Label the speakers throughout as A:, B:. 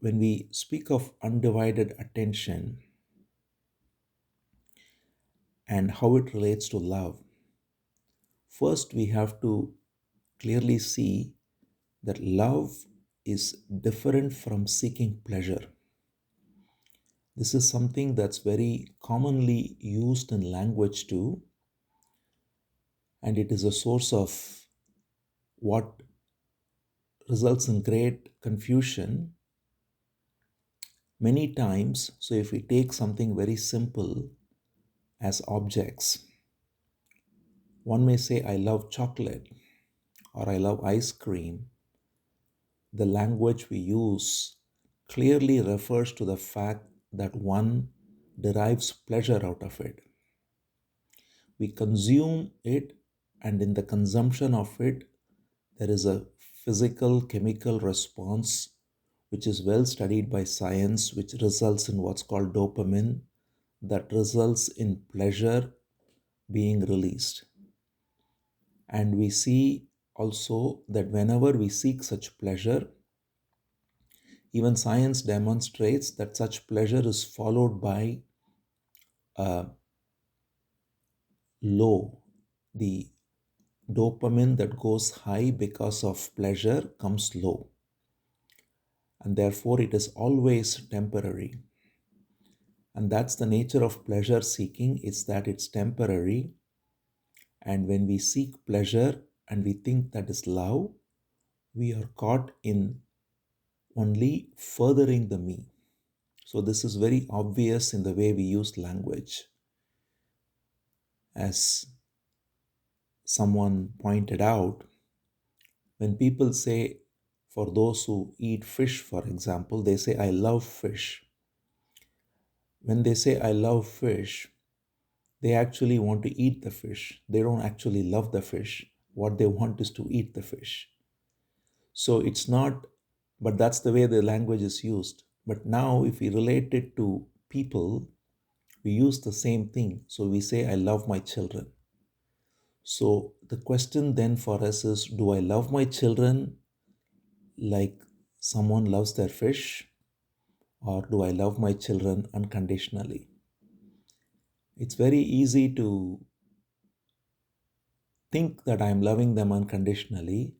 A: when we speak of undivided attention and how it relates to love, first we have to clearly see that love is different from seeking pleasure. This is something that's very commonly used in language too, and it is a source of what results in great confusion many times. So, if we take something very simple as objects, one may say, I love chocolate or I love ice cream. The language we use clearly refers to the fact that one derives pleasure out of it. We consume it, and in the consumption of it, there is a physical chemical response which is well studied by science, which results in what's called dopamine, that results in pleasure being released. And we see also that whenever we seek such pleasure, even science demonstrates that such pleasure is followed by a low. The dopamine that goes high because of pleasure comes low. And therefore, it is always temporary. And that's the nature of pleasure seeking, is that it's temporary. And when we seek pleasure and we think that is love, we are caught in only furthering the me. So this is very obvious in the way we use language. As someone pointed out, when people say, for those who eat fish, for example, they say, I love fish. When they say, I love fish, they actually want to eat the fish. They don't actually love the fish. What they want is to eat the fish. So it's not, but that's the way the language is used. But now, if we relate it to people, we use the same thing. So we say, I love my children. So the question then for us is, do I love my children like someone loves their fish? Or do I love my children unconditionally? It's very easy to think that I'm loving them unconditionally,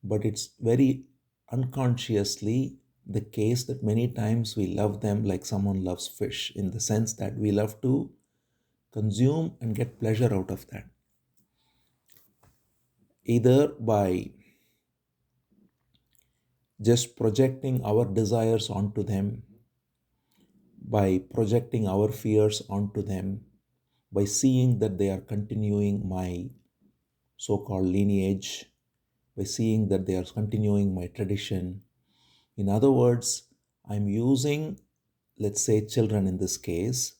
A: but it's very unconsciously the case that many times we love them like someone loves fish, in the sense that we love to consume and get pleasure out of that, either by just projecting our desires onto them, by projecting our fears onto them, by seeing that they are continuing my so-called lineage, by seeing that they are continuing my tradition. In other words, I'm using, let's say, children in this case,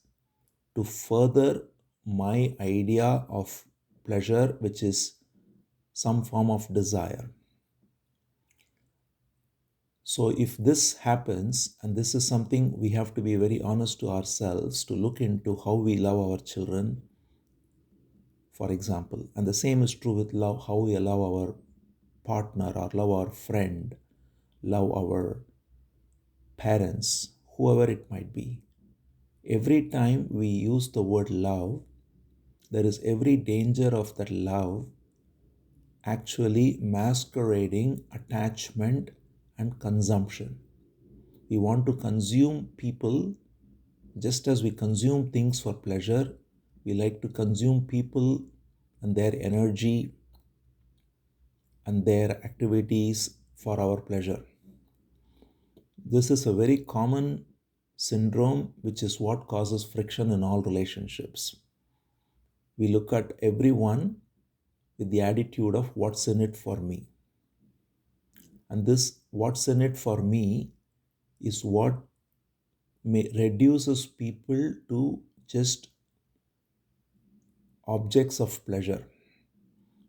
A: to further my idea of pleasure, which is some form of desire. So, if this happens, and this is something we have to be very honest to ourselves to look into how we love our children, for example, and the same is true with love, how we allow our partner or love our friend, love our parents, whoever it might be. Every time we use the word love, there is every danger of that love actually masquerading attachment and consumption. We want to consume people just as we consume things for pleasure. We like to consume people and their energy and their activities for our pleasure. This is a very common syndrome, which is what causes friction in all relationships. We look at everyone with the attitude of what's in it for me. And this what's in it for me is what reduces people to just objects of pleasure.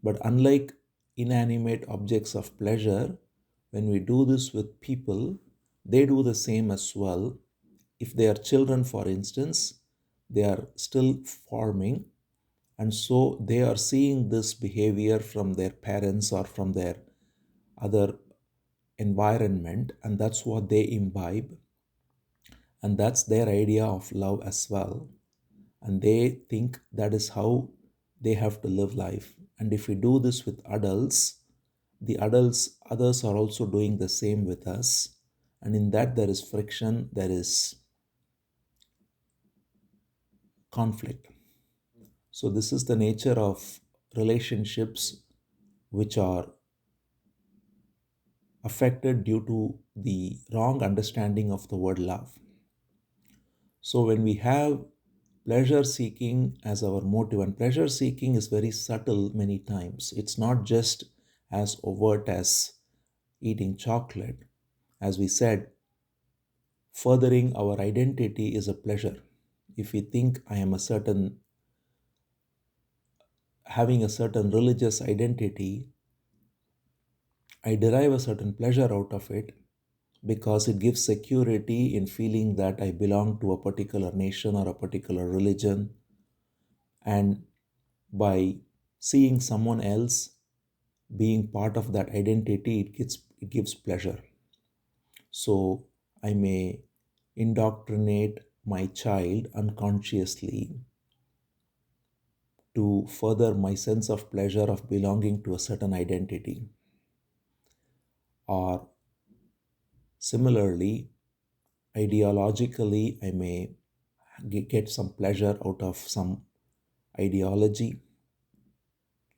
A: But unlike inanimate objects of pleasure, when we do this with people, they do the same as well. If they are children, for instance, they are still forming, and so they are seeing this behavior from their parents or from their other environment, and that's what they imbibe, and that's their idea of love as well. And they think that is how they have to live life. And if we do this with adults, the adults, others are also doing the same with us. And in that, there is friction, there is conflict. So, this is the nature of relationships which are affected due to the wrong understanding of the word love. So, when we have pleasure seeking as our motive, and pleasure seeking is very subtle many times, it's not just as overt as eating chocolate. As we said, furthering our identity is a pleasure. If we think I am a certain, having a certain religious identity, I derive a certain pleasure out of it because it gives security in feeling that I belong to a particular nation or a particular religion. And by seeing someone else being part of that identity, it gives pleasure. So I may indoctrinate my child unconsciously to further my sense of pleasure of belonging to a certain identity. Or similarly, ideologically, I may get some pleasure out of some ideology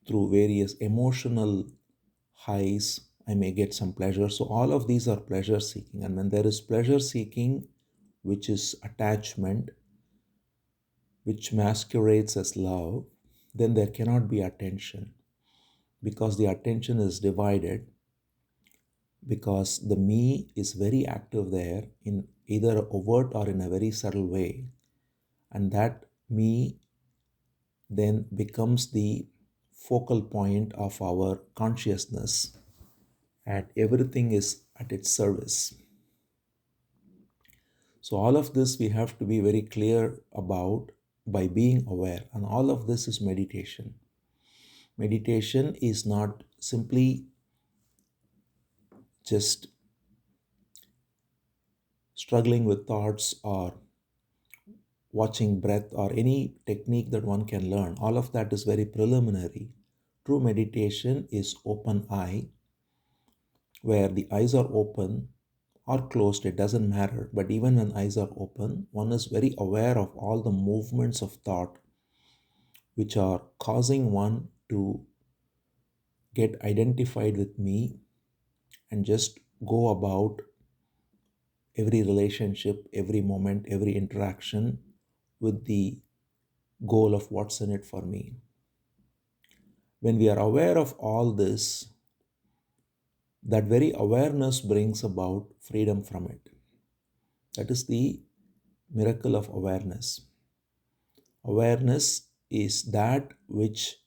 A: through various emotional highs. I may get some pleasure. So, all of these are pleasure seeking. And when there is pleasure seeking, which is attachment, which masquerades as love, then there cannot be attention because the attention is divided, because the me is very active there in either overt or in a very subtle way. And that me then becomes the focal point of our consciousness, and everything is at its service. So, all of this we have to be very clear about by being aware, and all of this is meditation. Meditation is not simply just struggling with thoughts or watching breath or any technique that one can learn. All of that is very preliminary. True meditation is open eye, where the eyes are open or closed, it doesn't matter. But even when eyes are open, one is very aware of all the movements of thought which are causing one to get identified with me and just go about every relationship, every moment, every interaction with the goal of what's in it for me. When we are aware of all this, that very awareness brings about freedom from it. That is the miracle of awareness. Awareness is that which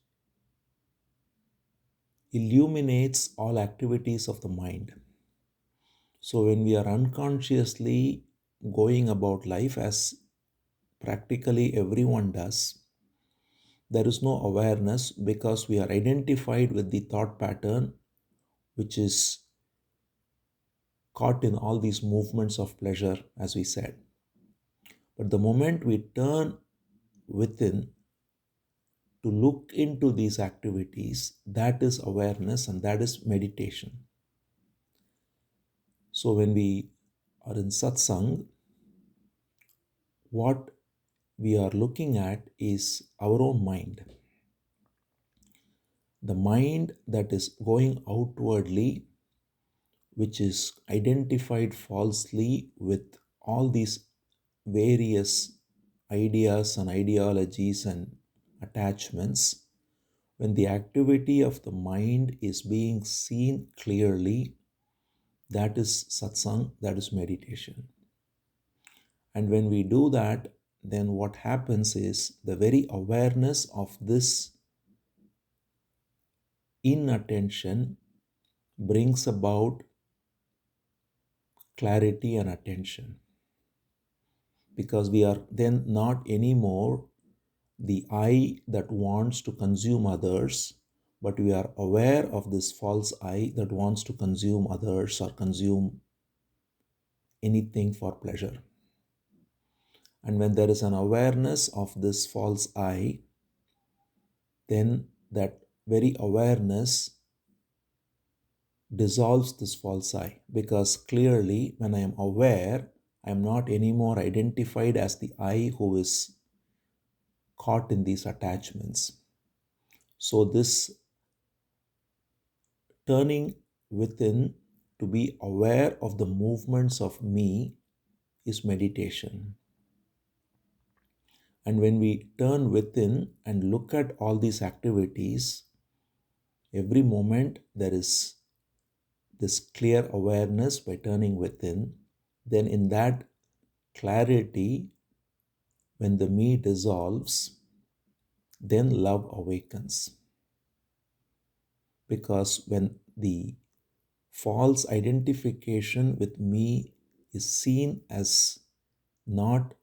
A: illuminates all activities of the mind. So, when we are unconsciously going about life as practically everyone does, there is no awareness because we are identified with the thought pattern which is caught in all these movements of pleasure, as we said. But the moment we turn within to look into these activities, that is awareness and that is meditation. So, when we are in satsang, what we are looking at is our own mind. The mind that is going outwardly, which is identified falsely with all these various ideas and ideologies and attachments, when the activity of the mind is being seen clearly, that is satsang, that is meditation. And when we do that, then what happens is the very awareness of this inattention brings about clarity and attention, because we are then not anymore the I that wants to consume others but we are aware of this false I that wants to consume others or consume anything for pleasure. And when there is an awareness of this false I, then that very awareness dissolves this false I, because clearly when I am aware, I am not anymore identified as the I who is caught in these attachments. So this turning within to be aware of the movements of me is meditation. And when we turn within and look at all these activities, every moment there is this clear awareness by turning within. Then in that clarity, when the me dissolves, then love awakens. Because when the false identification with me is seen as not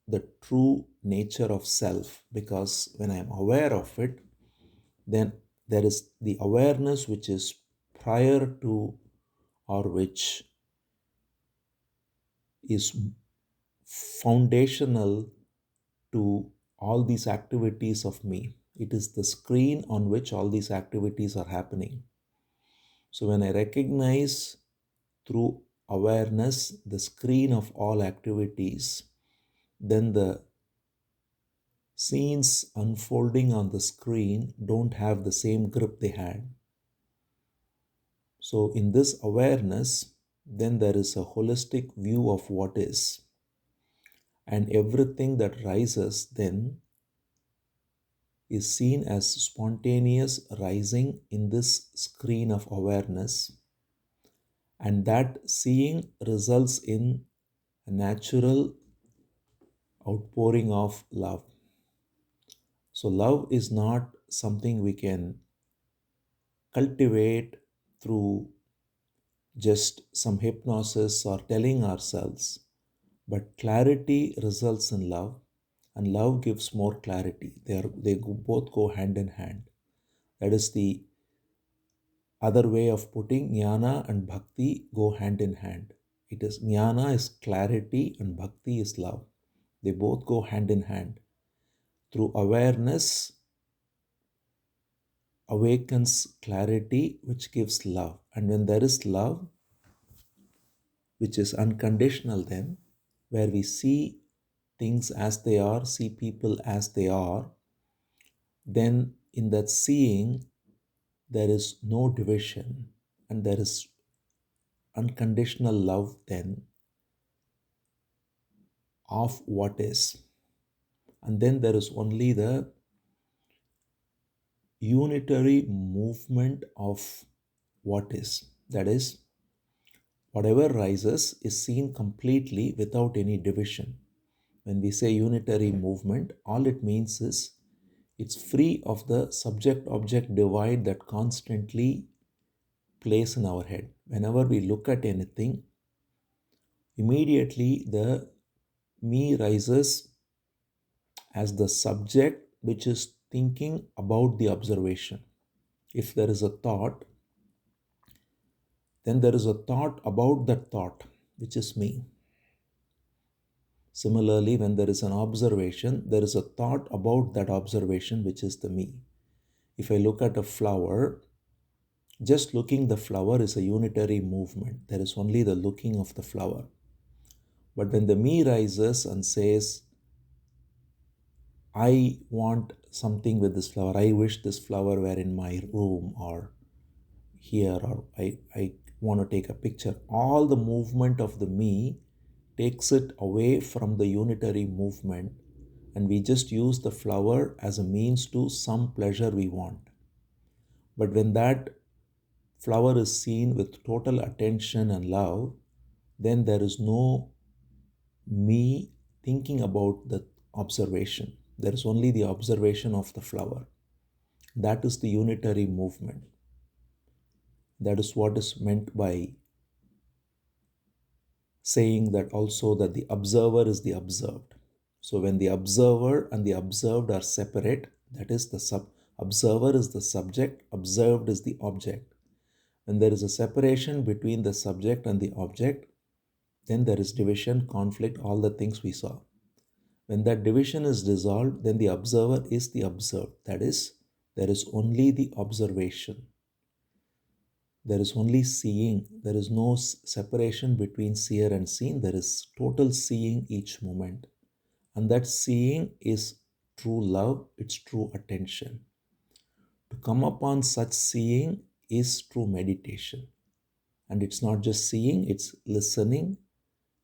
A: the true nature of self, because when I am aware of it, then there is the awareness which is prior to, or which is foundational to all these activities of me. It is the screen on which all these activities are happening. So when I recognize through awareness the screen of all activities, then the scenes unfolding on the screen don't have the same grip they had. So in this awareness, then there is a holistic view of what is. And everything that rises then is seen as spontaneous rising in this screen of awareness. And that seeing results in a natural outpouring of love. So love is not something we can cultivate through just some hypnosis or telling ourselves, but clarity results in love, and love gives more clarity. Both go hand in hand. That is the other way of putting jnana and bhakti go hand in hand. It is jnana is clarity and bhakti is love. They both go hand in hand. Through awareness awakens clarity, which gives love. And when there is love, which is unconditional, then where we see things as they are, see people as they are, then in that seeing, there is no division and there is unconditional love then of what is. And then there is only the unitary movement of what is. That is, whatever rises is seen completely without any division. When we say unitary movement, all it means is it's free of the subject-object divide that constantly plays in our head. Whenever we look at anything, immediately the me rises as the subject which is thinking about the observation. If there is a thought, then there is a thought about that thought, which is me. Similarly, when there is an observation, there is a thought about that observation, which is the me. If I look at a flower, just looking the flower is a unitary movement. There is only the looking of the flower. But when the me rises and says, I want something with this flower, I wish this flower were in my room or here, or I want to take a picture, all the movement of the me takes it away from the unitary movement, and we just use the flower as a means to some pleasure we want. But when that flower is seen with total attention and love, then there is no me thinking about the observation. There is only the observation of the flower. That is the unitary movement. That is what is meant by saying that also that the observer is the observed. So when the observer and the observed are separate, that is the Observer is the subject, observed is the object. When there is a separation between the subject and the object, then there is division, conflict, all the things we saw. When that division is dissolved, then the observer is the observed. That is, there is only the observation. There is only seeing. There is no separation between seer and seen. There is total seeing each moment. And that seeing is true love, it's true attention. To come upon such seeing is true meditation. And it's not just seeing, it's listening,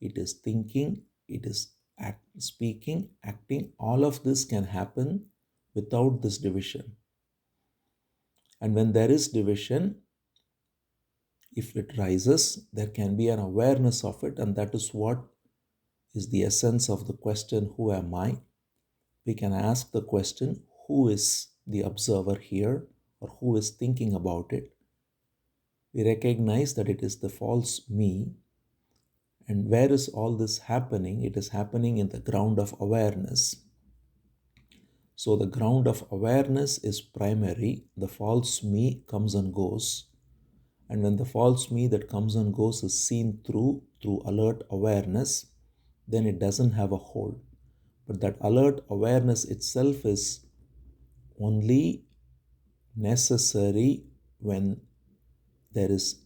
A: it is thinking, it is speaking, acting. All of this can happen without this division. And when there is division, if it rises, there can be an awareness of it, and that is what is the essence of the question, who am I? We can ask the question, who is the observer here, or who is thinking about it? We recognize that it is the false me. And where is all this happening? It is happening in the ground of awareness. So the ground of awareness is primary. The false me comes and goes. And when the false me that comes and goes is seen through alert awareness, then it doesn't have a hold. But that alert awareness itself is only necessary when there is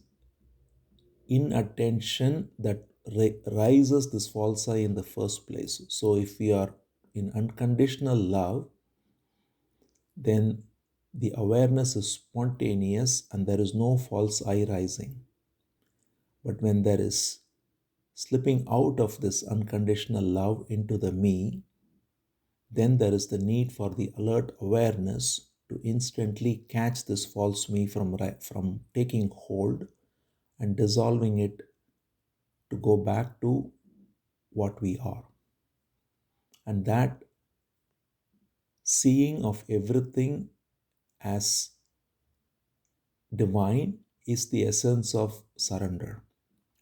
A: inattention that rises this false I in the first place. So if we are in unconditional love, then the awareness is spontaneous and there is no false I rising. But when there is slipping out of this unconditional love into the me, then there is the need for the alert awareness to instantly catch this false me from taking hold and dissolving it to go back to what we are. And that seeing of everything as divine is the essence of surrender.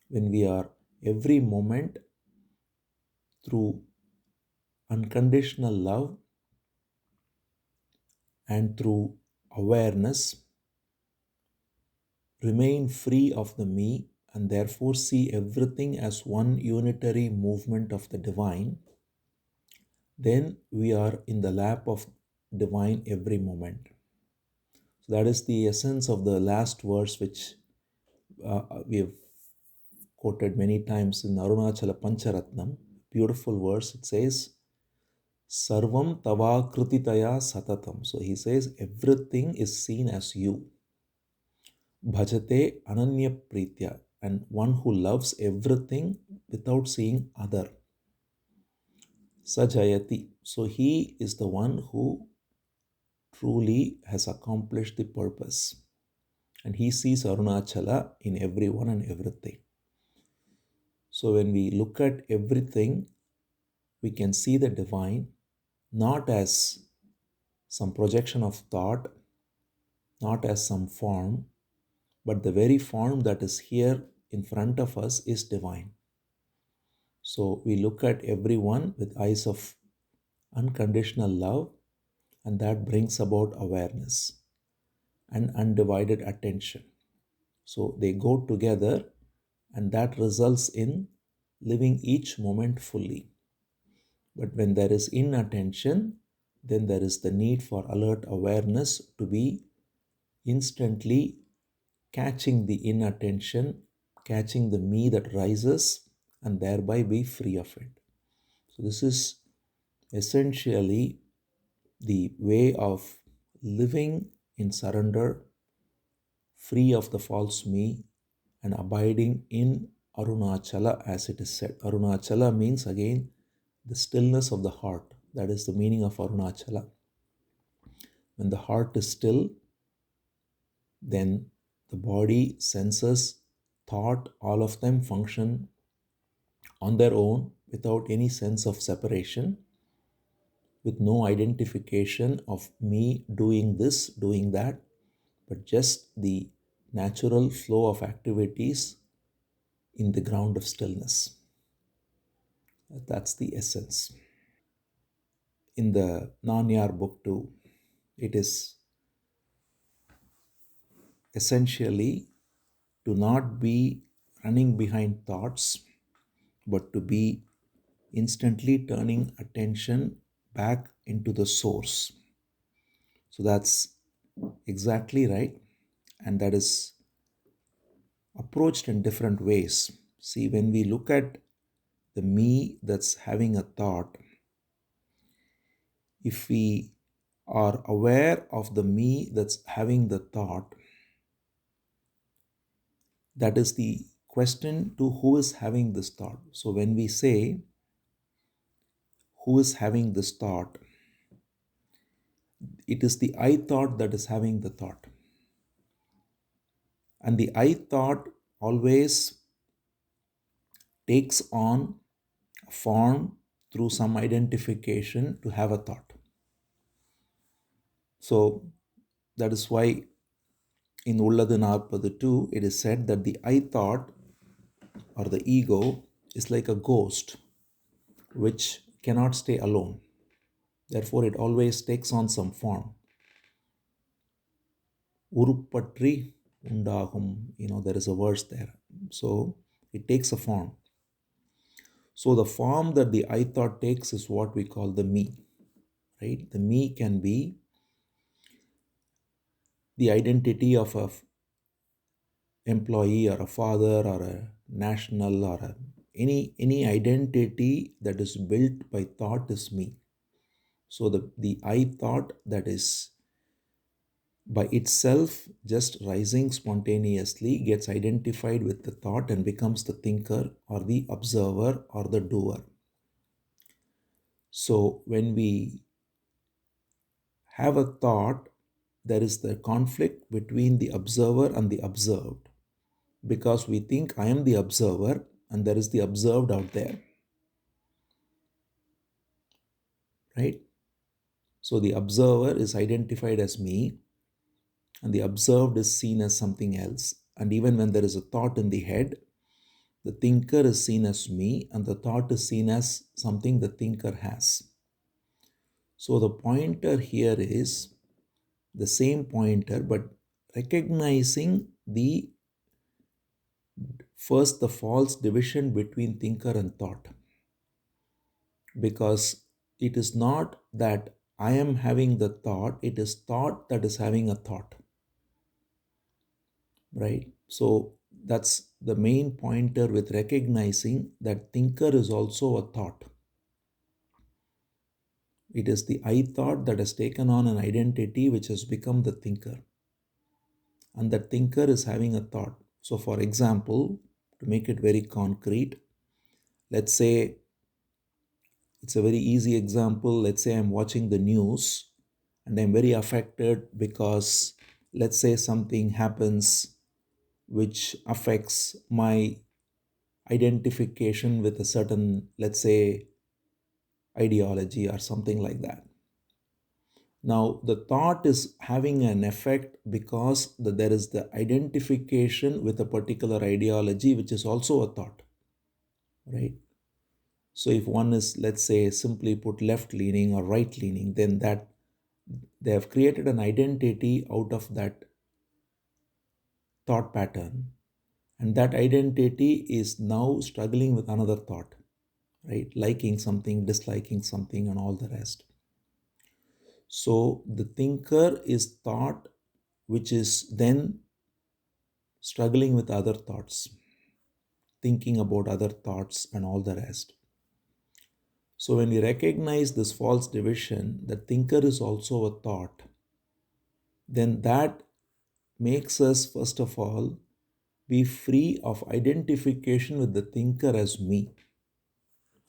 A: When we are every moment through unconditional love and through awareness, remain free of the me and therefore see everything as one unitary movement of the divine, then we are in the lap of divine every moment. So that is the essence of the last verse, which we have quoted many times in Arunachala Pancharatnam. Beautiful verse. It says, Sarvam tava krititaya satatam. So he says, everything is seen as you. Bhajate ananya pritya. And one who loves everything without seeing other. Sajayati. So he is the one who truly has accomplished the purpose. And he sees Arunachala in everyone and everything. So when we look at everything, we can see the divine not as some projection of thought, not as some form, but the very form that is here in front of us is divine. So we look at everyone with eyes of unconditional love, and that brings about awareness and undivided attention. So they go together, and that results in living each moment fully. But when there is inattention, then there is the need for alert awareness to be instantly catching the inattention, catching the me that rises, and thereby be free of it. So this is essentially the way of living in surrender, free of the false me, and abiding in Arunachala, as it is said. Arunachala means again the stillness of the heart. That is the meaning of Arunachala. When the heart is still, then the body, senses, thought, all of them function on their own without any sense of separation, with no identification of me doing this, doing that, but just the natural flow of activities in the ground of stillness. That's the essence. In the Nanyar book too, it is essentially to not be running behind thoughts, but to be instantly turning attention back into the source. So that's exactly right. And that is approached in different ways. See, when we look at the me that's having a thought, if we are aware of the me that's having the thought, that is the question to who is having this thought. So when we say who is having this thought, it is the I thought that is having the thought. And the I thought always takes on a form through some identification to have a thought. So that is why in Ulladu Narpadu 2, it is said that the I thought or the ego is like a ghost which cannot stay alone. Therefore, it always takes on some form. Urupatri undagum, there is a verse there. So it takes a form. So the form that the I thought takes is what we call the me, right? The me can be the identity of a employee or a father or a national or any identity that is built by thought is me. So the I thought that is by itself just rising spontaneously gets identified with the thought and becomes the thinker or the observer or the doer. So when we have a thought, there is the conflict between the observer and the observed, because we think I am the observer and there is the observed out there, right? So the observer is identified as me and the observed is seen as something else. And even when there is a thought in the head, the thinker is seen as me and the thought is seen as something the thinker has. So the pointer here is the same pointer, but recognizing the first the false division between thinker and thought. Because it is not that I am having the thought, it is thought that is having a thought. Right? So that's the main pointer with recognizing that thinker is also a thought. It is the I thought that has taken on an identity which has become the thinker. And that thinker is having a thought. So, for example, to make it very concrete, let's say it's a very easy example. Let's say I'm watching the news and I'm very affected because, let's say, something happens which affects my identification with a certain, let's say, ideology or something like that. Now, the thought is having an effect because there is the identification with a particular ideology, which is also a thought, right? So, if one is, let's say, simply put left leaning or right leaning, then that they have created an identity out of that thought pattern. And that identity is now struggling with another thought, right? Liking something, disliking something, and all the rest. So the thinker is thought, which is then struggling with other thoughts, thinking about other thoughts, and all the rest. So when we recognize this false division, the thinker is also a thought, then that makes us, first of all, be free of identification with the thinker as me,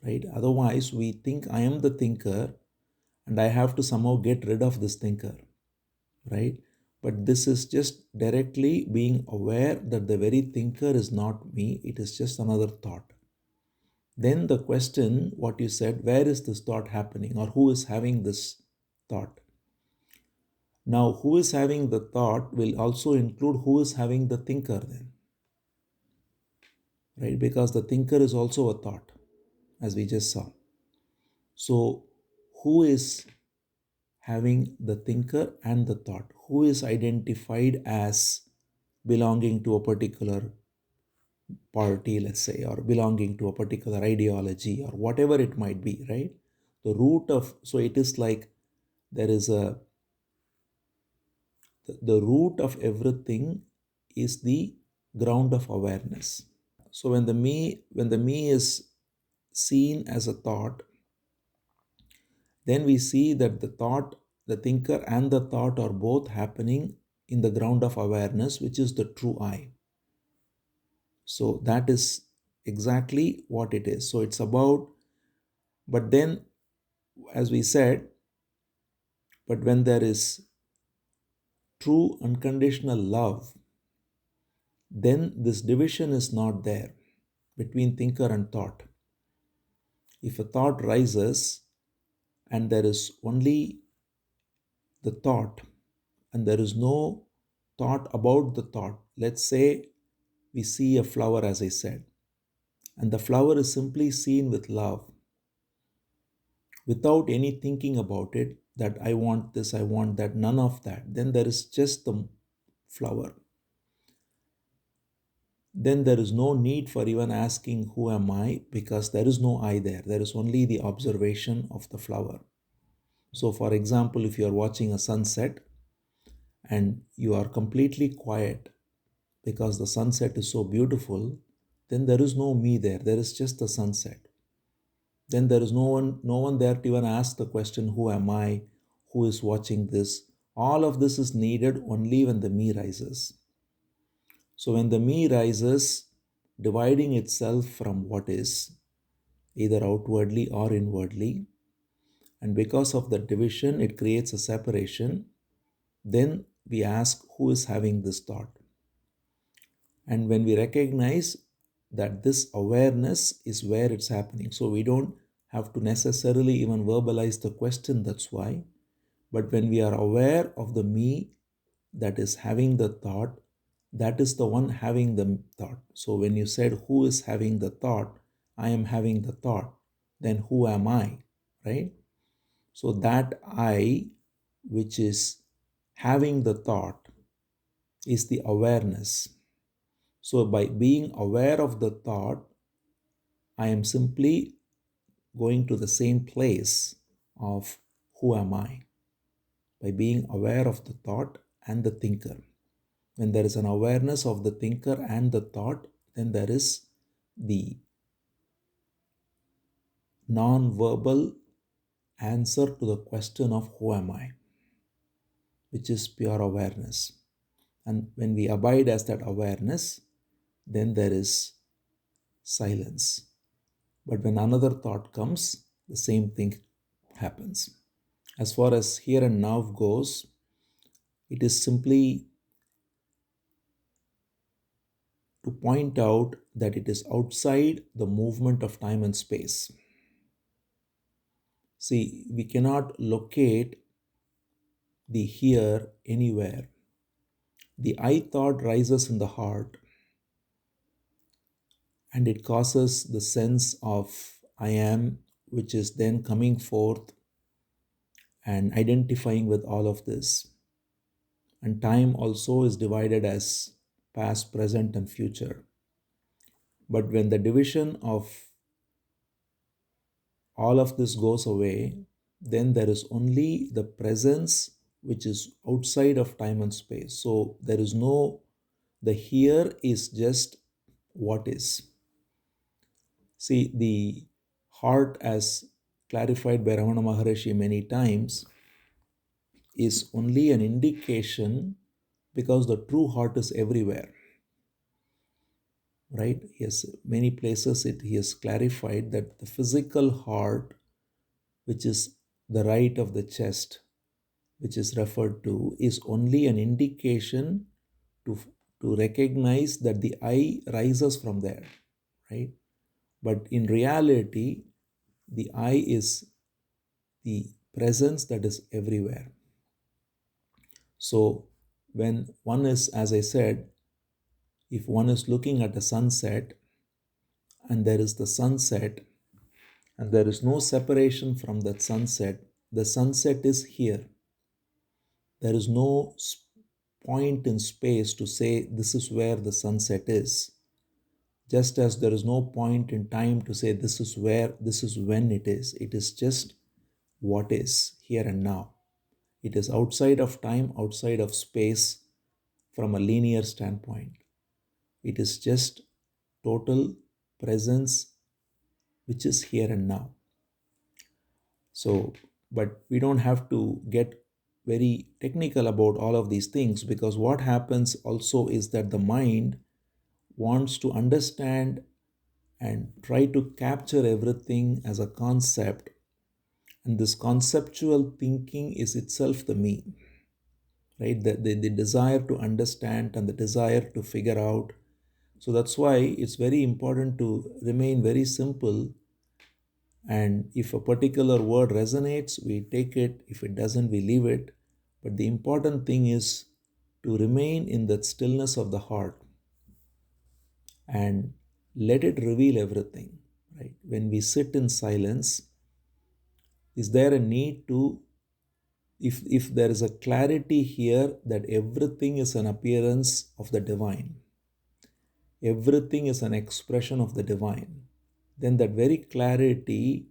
A: right? Otherwise, we think I am the thinker and I have to somehow get rid of this thinker, right? But this is just directly being aware that the very thinker is not me, it is just another thought. Then the question, what you said, where is this thought happening or who is having this thought? Now, who is having the thought will also include who is having the thinker then, right? Because the thinker is also a thought, as we just saw. So, who is having the thinker and the thought? Who is identified as belonging to a particular party, let's say, or belonging to a particular ideology or whatever it might be, right? The root of, so it is like there is a, the root of everything is the ground of awareness. So when the me is seen as a thought, then we see that the thought, the thinker and the thought are both happening in the ground of awareness, which is the true I. So that is exactly what it is. So it's about, but then, as we said, but when there is true unconditional love, then this division is not there between thinker and thought. If a thought rises and there is only the thought and there is no thought about the thought, let's say we see a flower, as I said, and the flower is simply seen with love without any thinking about it, that I want this, I want that, none of that, then there is just the flower. Then there is no need for even asking who am I, because there is no I there. There is only the observation of the flower. So for example, if you are watching a sunset and you are completely quiet because the sunset is so beautiful, then there is no me there. There is just the sunset. Then there is no one there to even ask the question, who am I? Who is watching this? All of this is needed only when the me rises. So when the me rises, dividing itself from what is, either outwardly or inwardly, and because of the division, it creates a separation, then we ask, who is having this thought? And when we recognize that this awareness is where it's happening, so we don't have to necessarily even verbalize the question, that's why. But when we are aware of the me that is having the thought, that is the one having the thought. So when you said, who is having the thought? I am having the thought. Then who am I? Right? So that I, which is having the thought, is the awareness. So by being aware of the thought, I am simply going to the same place of who am I, by being aware of the thought and the thinker. When there is an awareness of the thinker and the thought, then there is the non-verbal answer to the question of who am I, which is pure awareness. And when we abide as that awareness, then there is silence. But when another thought comes, the same thing happens. As far as here and now goes, it is simply to point out that it is outside the movement of time and space. See, we cannot locate the here anywhere. The I thought rises in the heart and it causes the sense of I am, which is then coming forth and identifying with all of this. And time also is divided as past, present, and future. But when the division of all of this goes away, then there is only the presence which is outside of time and space. So there is no, the here is just what is. See, the heart, as clarified by Ramana Maharishi many times, is only an indication, because the true heart is everywhere. Right? Yes, many places he has clarified that the physical heart, which is the right of the chest, which is referred to, is only an indication to, to recognize that the I rises from there, right? But in reality, the I is the presence that is everywhere. So when one is, as I said, if one is looking at a sunset and there is the sunset and there is no separation from that sunset, the sunset is here. There is no point in space to say this is where the sunset is, just as there is no point in time to say this is where, this is when it is. It is just what is here and now. It is outside of time, outside of space from a linear standpoint. It is just total presence, which is here and now. So, but we don't have to get very technical about all of these things, because what happens also is that the mind wants to understand and try to capture everything as a concept. And this conceptual thinking is itself the me, right? The desire to understand and the desire to figure out. So that's why it's very important to remain very simple. And if a particular word resonates, we take it. If it doesn't, we leave it. But the important thing is to remain in that stillness of the heart and let it reveal everything, right? When we sit in silence, is there a need to, if there is a clarity here that everything is an appearance of the divine, everything is an expression of the divine, then that very clarity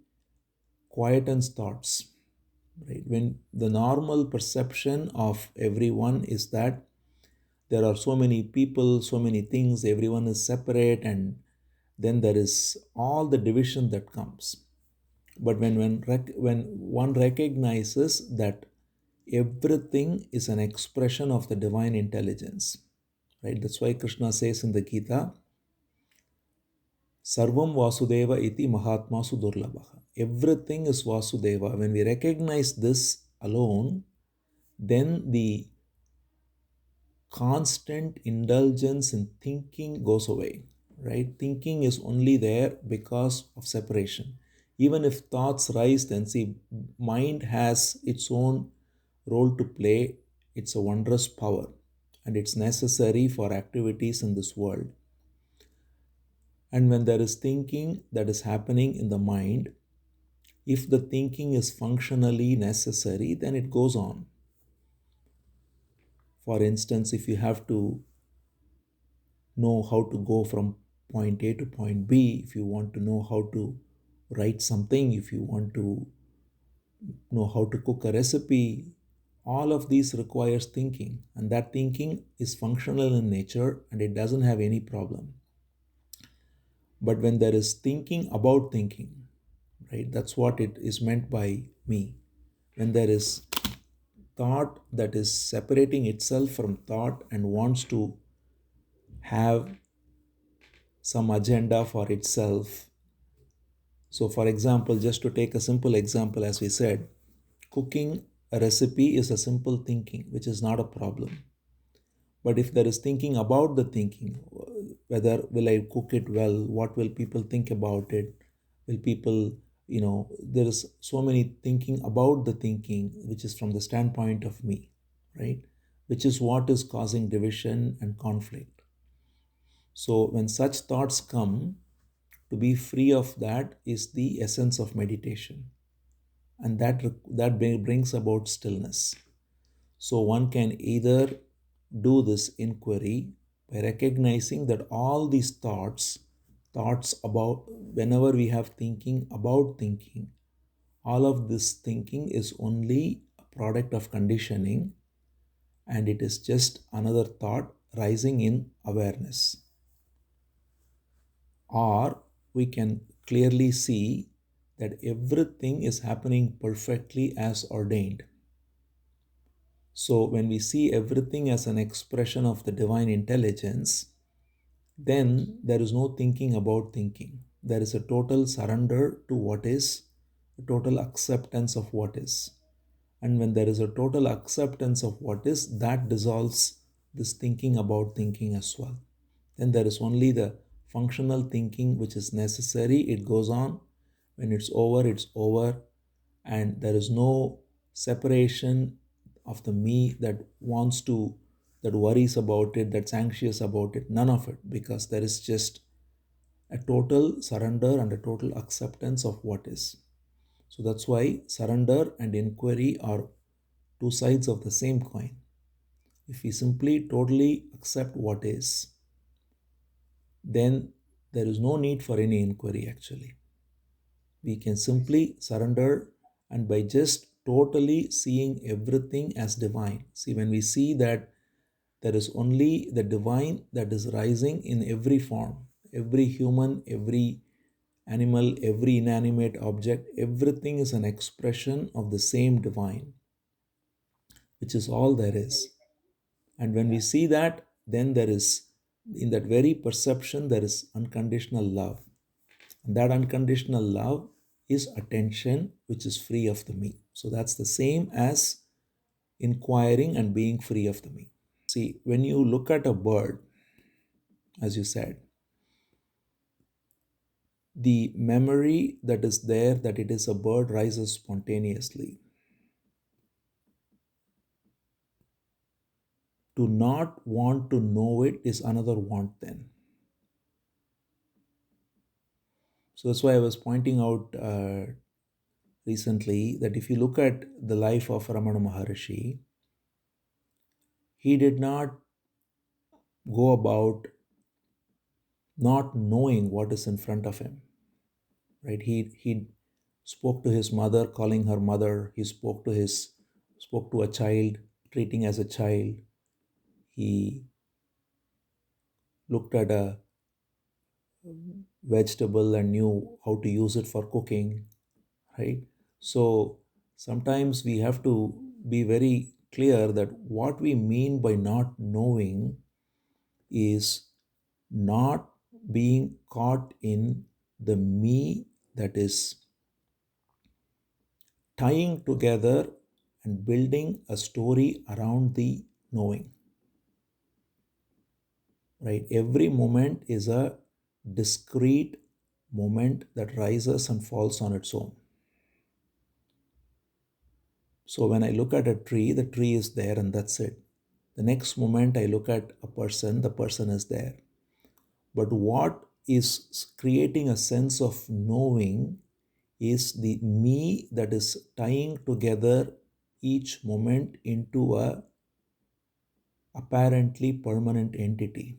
A: quietens thoughts, right? When the normal perception of everyone is that there are so many people, so many things, everyone is separate, and then there is all the division that comes. But when one recognizes that everything is an expression of the divine intelligence, right? That's why Krishna says in the Gita, Sarvam Vasudeva iti Mahatma Sudurlabha. Everything is Vasudeva. When we recognize this alone, then the constant indulgence in thinking goes away, right? Thinking is only there because of separation. Even if thoughts rise, then see, mind has its own role to play. It's a wondrous power and it's necessary for activities in this world. And when there is thinking that is happening in the mind, if the thinking is functionally necessary, then it goes on. For instance, if you have to know how to go from point A to point B, if you want to know how to write something, if you want to know how to cook a recipe, all of these requires thinking, and that thinking is functional in nature and it doesn't have any problem. But when there is thinking about thinking, right, that's what it is meant by me. When there is thought that is separating itself from thought and wants to have some agenda for itself. So, for example, just to take a simple example, as we said, cooking a recipe is a simple thinking, which is not a problem. But if there is thinking about the thinking, whether will I cook it well, what will people think about it, will people, there is so many thinking about the thinking, which is from the standpoint of me, right? Which is what is causing division and conflict. So when such thoughts come, to be free of that is the essence of meditation, and that brings about stillness. So one can either do this inquiry by recognizing that all these thoughts about, whenever we have thinking about thinking, all of this thinking is only a product of conditioning, and it is just another thought rising in awareness. Or we can clearly see that everything is happening perfectly as ordained. So when we see everything as an expression of the divine intelligence, then there is no thinking about thinking. There is a total surrender to what is, a total acceptance of what is. And when there is a total acceptance of what is, that dissolves this thinking about thinking as well. Then there is only the functional thinking which is necessary. It goes on. When it's over, it's over. And there is no separation of the me that wants to, that worries about it, that's anxious about it. None of it, because there is just a total surrender and a total acceptance of what is. So that's why surrender and inquiry are two sides of the same coin. If we simply totally accept what is, then there is no need for any inquiry actually. We can simply surrender, and by just totally seeing everything as divine. See, when we see that there is only the divine that is rising in every form, every human, every animal, every inanimate object, everything is an expression of the same divine, which is all there is. And when we see that, then there is, in that very perception, there is unconditional love. And that unconditional love is attention, which is free of the me. So that's the same as inquiring and being free of the me. See, when you look at a bird, as you said, the memory that is there that it is a bird rises spontaneously. To not want to know it is another want then. So that's why I was pointing out recently that if you look at the life of Ramana Maharishi, he did not go about not knowing what is in front of him, right? He spoke to his mother, calling her mother. He spoke to a child, treating as a child. He looked at a vegetable and knew how to use it for cooking, right? So sometimes we have to be very clear that what we mean by not knowing is not being caught in the me that is tying together and building a story around the knowing, right? Every moment is a discrete moment that rises and falls on its own. So when I look at a tree, the tree is there and that's it. The next moment I look at a person, the person is there. But what is creating a sense of knowing is the me that is tying together each moment into a apparently permanent entity,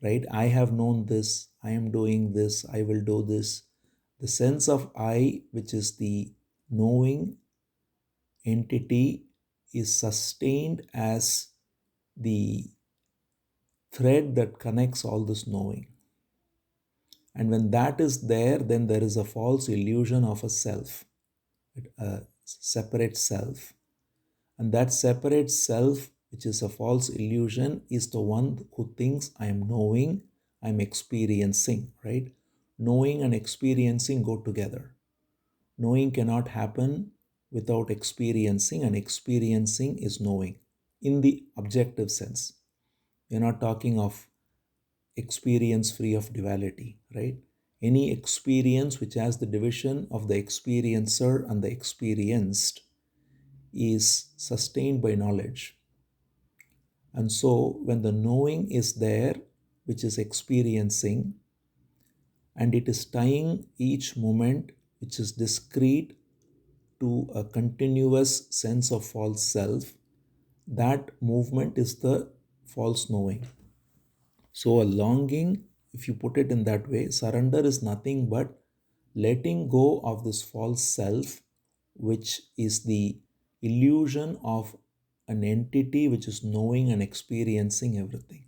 A: right? I have known this, I am doing this, I will do this. The sense of I, which is the knowing entity, is sustained as the thread that connects all this knowing. And when that is there, then there is a false illusion of a self, a separate self. And that separate self, which is a false illusion, is the one who thinks I am knowing, I'm experiencing, right? Knowing and experiencing go together. Knowing cannot happen without experiencing, and experiencing is knowing in the objective sense. We're not talking of experience free of duality, right? Any experience which has the division of the experiencer and the experienced is sustained by knowledge. And so, when the knowing is there, which is experiencing, and it is tying each moment, which is discrete, to a continuous sense of false self, that movement is the false knowing. So, a longing, if you put it in that way, surrender is nothing but letting go of this false self, which is the illusion of an entity which is knowing and experiencing everything.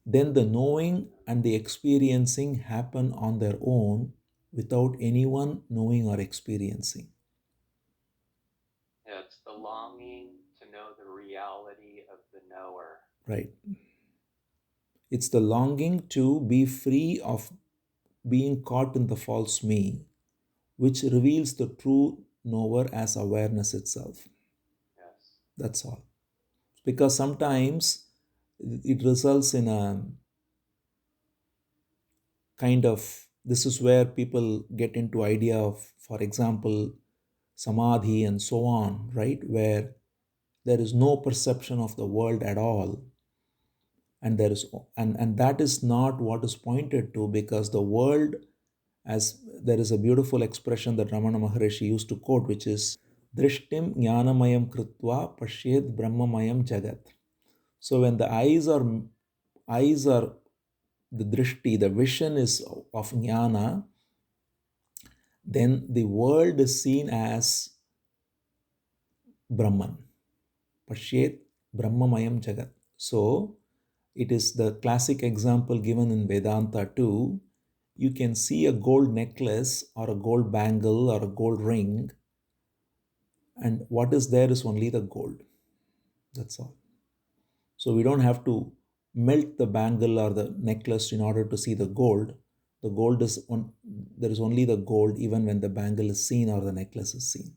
A: Then the knowing and the experiencing happen on their own without anyone knowing or experiencing.
B: Yeah, it's the longing to know the reality of the knower.
A: Right. It's the longing to be free of being caught in the false me, which reveals the true knower as awareness itself.
B: Yes.
A: That's all. Because sometimes it results in a kind of, this is where people get into idea of, for example, samadhi and so on, right? Where there is no perception of the world at all. And there is and that is not what is pointed to, because the world, as there is a beautiful expression that Ramana Maharishi used to quote, which is Drishtim jnanamayam krutva pashyed brahmamayam jagat. So when the eyes are the drishti, the vision is of jnana, then the world is seen as Brahman. Pashyet Brahmamayam Jagat. So it is the classic example given in Vedanta too. You can see a gold necklace or a gold bangle or a gold ring, and what is there is only the gold. That's all. So we don't have to melt the bangle or the necklace in order to see the gold. The gold is on, there is only the gold even when the bangle is seen or the necklace is seen.